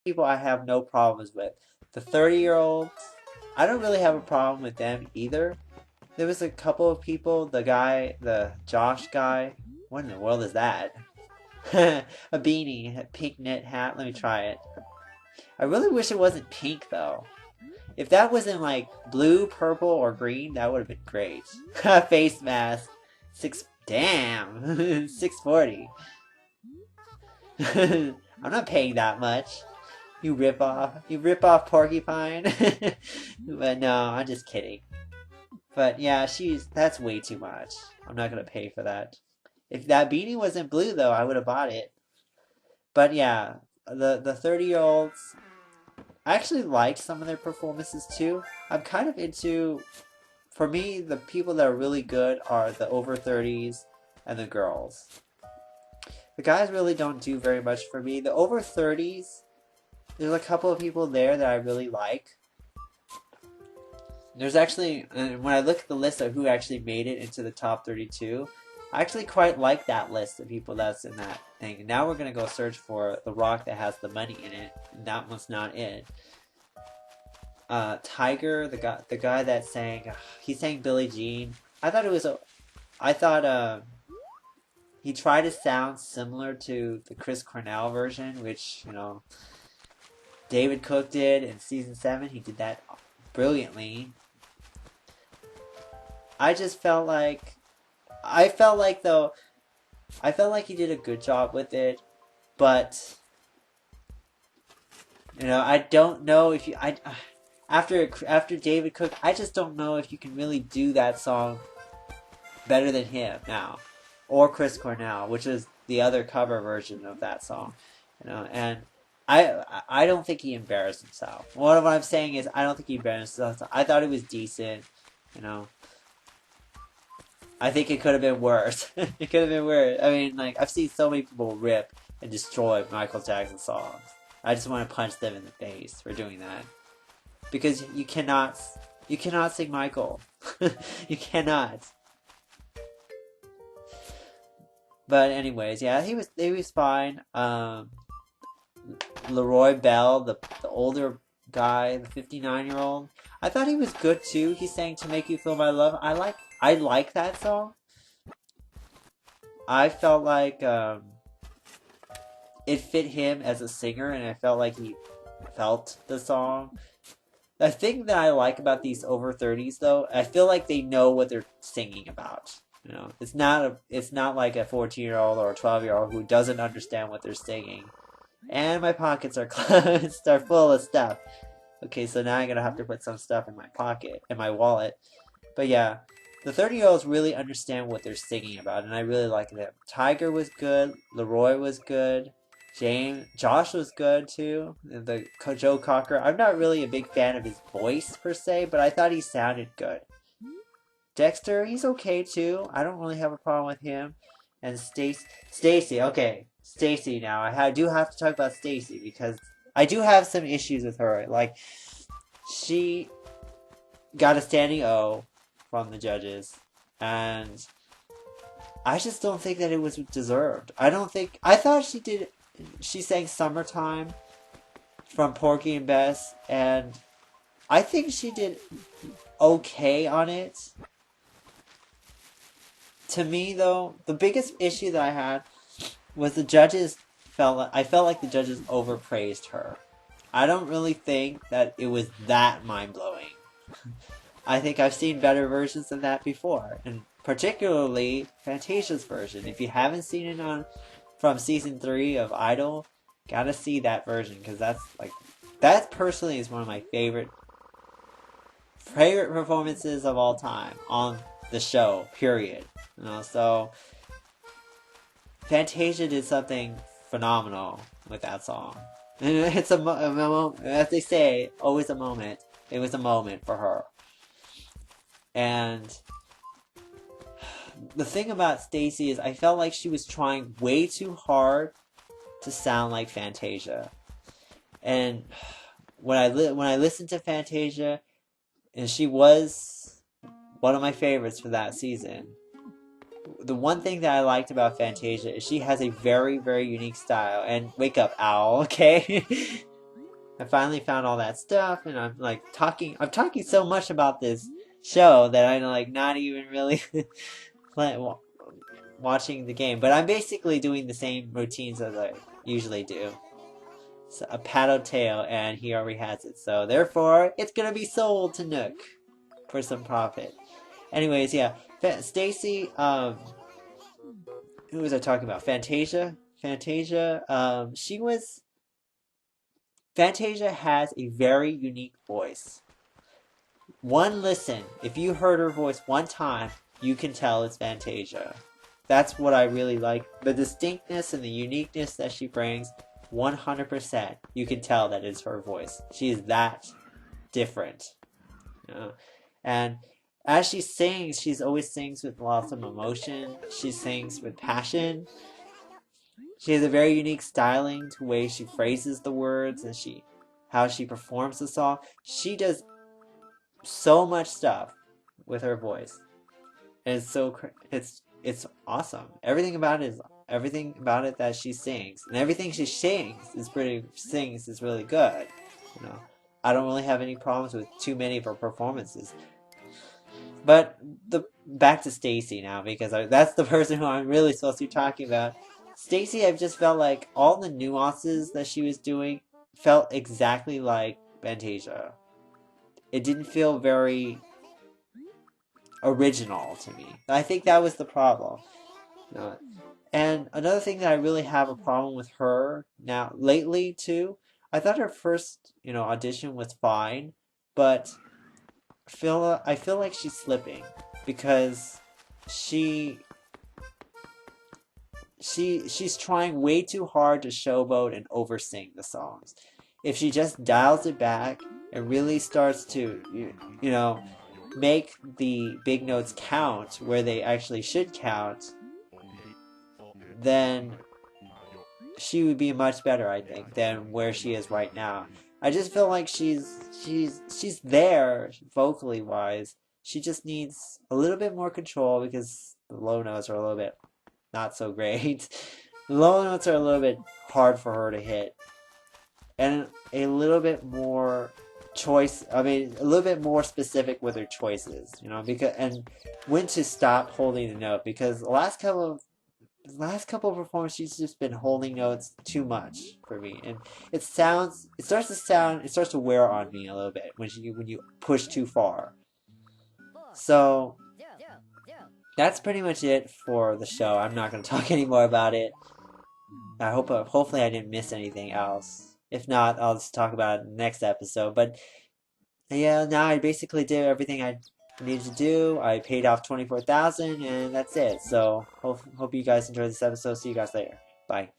people I have no problems with. The 30-year-olds, I don't really have a problem with them either. There was a couple of people, the Josh guy. What in the world is that? A beanie, a pink knit hat. Let me try it. I really wish it wasn't pink though. If that wasn't like blue, purple, or green, that would have been great. Face mask. Damn. 640. I'm not paying that much. You rip off. You rip off Porcupine. But no, I'm just kidding. But yeah, that's way too much. I'm not gonna pay for that. If that beanie wasn't blue though, I would have bought it. But yeah, the 30-year-olds, I actually liked some of their performances too. I'm kind of into, for me, the people that are really good are the over 30s and the girls. The guys really don't do very much for me. The over 30s, there's a couple of people there that I really like. There's actually, when I look at the list of who actually made it into the top 32, I actually quite like that list of people that's in that thing. And now we're going to go search for the rock that has the money in it. And that one's not it. Tiger, the guy that sang, he sang Billie Jean. I thought he tried to sound similar to the Chris Cornell version, which, David Cook did in season 7. He did that brilliantly. I felt like he did a good job with it, but I don't know if after David Cook, I just don't know if you can really do that song better than him now, or Chris Cornell, which is the other cover version of that song, and I don't think he embarrassed himself. What I'm saying is I don't think he embarrassed himself. I thought it was decent, I think it could have been worse. It could have been worse. I mean, I've seen so many people rip and destroy Michael Jackson songs. I just want to punch them in the face for doing that. Because you cannot sing Michael. You cannot. But anyways, yeah, he was fine. Leroy Bell, the older guy, the 59-year-old, I thought he was good too. He sang "To Make You Feel My Love." I like that song. I felt like it fit him as a singer, and I felt like he felt the song. The thing that I like about these over 30s, though, I feel like they know what they're singing about. It's not like a 14-year-old or a 12-year-old who doesn't understand what they're singing. And my pockets are closed, are full of stuff. Okay, so now I'm gonna have to put some stuff in my pocket, in my wallet. But yeah, the 30-year-olds really understand what they're singing about, and I really like them. Tiger was good, Leroy was good, Josh was good too, and the Joe Cocker. I'm not really a big fan of his voice per se, but I thought he sounded good. Dexter, he's okay too. I don't really have a problem with him. And Stacy, okay. Stacy now. I do have to talk about Stacy because I do have some issues with her. She got a standing O from the judges, and I just don't think that it was deserved. I thought she sang Summertime from Porky and Bess, and I think she did okay on it. To me, though, the biggest issue that I had was I felt like the judges overpraised her. I don't really think that it was that mind-blowing. I think I've seen better versions than that before, and particularly Fantasia's version. If you haven't seen it from season 3 of Idol, gotta see that version, because that personally is one of my favorite performances of all time on the show, period. So Fantasia did something phenomenal with that song. And it's a moment, as they say, always a moment. It was a moment for her. And the thing about Stacy is I felt like she was trying way too hard to sound like Fantasia. And when I listened to Fantasia, and she was one of my favorites for that season. The one thing that I liked about Fantasia is she has a very, very unique style. And wake up, owl, okay? I finally found all that stuff, and I'm talking so much about this show that I'm like not even really watching the game. But I'm basically doing the same routines as I usually do. So a paddle tail, and he already has it. So therefore, it's gonna be sold to Nook for some profit. Anyways, yeah, Stacy. Who was I talking about? Fantasia. Fantasia. Fantasia has a very unique voice. One listen, if you heard her voice one time, you can tell it's Fantasia. That's what I really like. The distinctness and the uniqueness that she brings, 100%. You can tell that it's her voice. She is that different. You know? And as she sings, she's always sings with lots of emotion. She sings with passion. She has a very unique styling to the way she phrases the words and how she performs the song. She does so much stuff with her voice. And it's awesome. Everything about it that she sings, and everything she sings is really good. You know, I don't really have any problems with too many of her performances. But back to Stacy now, because that's the person who I'm really supposed to be talking about. Stacy, I've just felt like all the nuances that she was doing felt exactly like Fantasia. It didn't feel very original to me. I think that was the problem. And another thing that I really have a problem with her now lately too, I thought her first, audition was fine, but I feel like she's slipping because she she's trying way too hard to showboat and oversing the songs. If she just dials it back and really starts to make the big notes count where they actually should count, then she would be much better, I think, than where she is right now. I just feel like she's there vocally wise. She just needs a little bit more control because the low notes are a little bit not so great. The low notes are a little bit hard for her to hit. And a little bit more a little bit more specific with her choices, and when to stop holding the note, because the last couple of performances she's just been holding notes too much for me, and it starts to wear on me a little bit when you push too far. So that's pretty much it for the show. I'm not going to talk anymore about it. Hopefully I didn't miss anything else. If not, I'll just talk about it in the next episode. But yeah, now I basically did everything I needed to do. I paid off 24,000, and that's it. So hope you guys enjoyed this episode. See you guys later. Bye.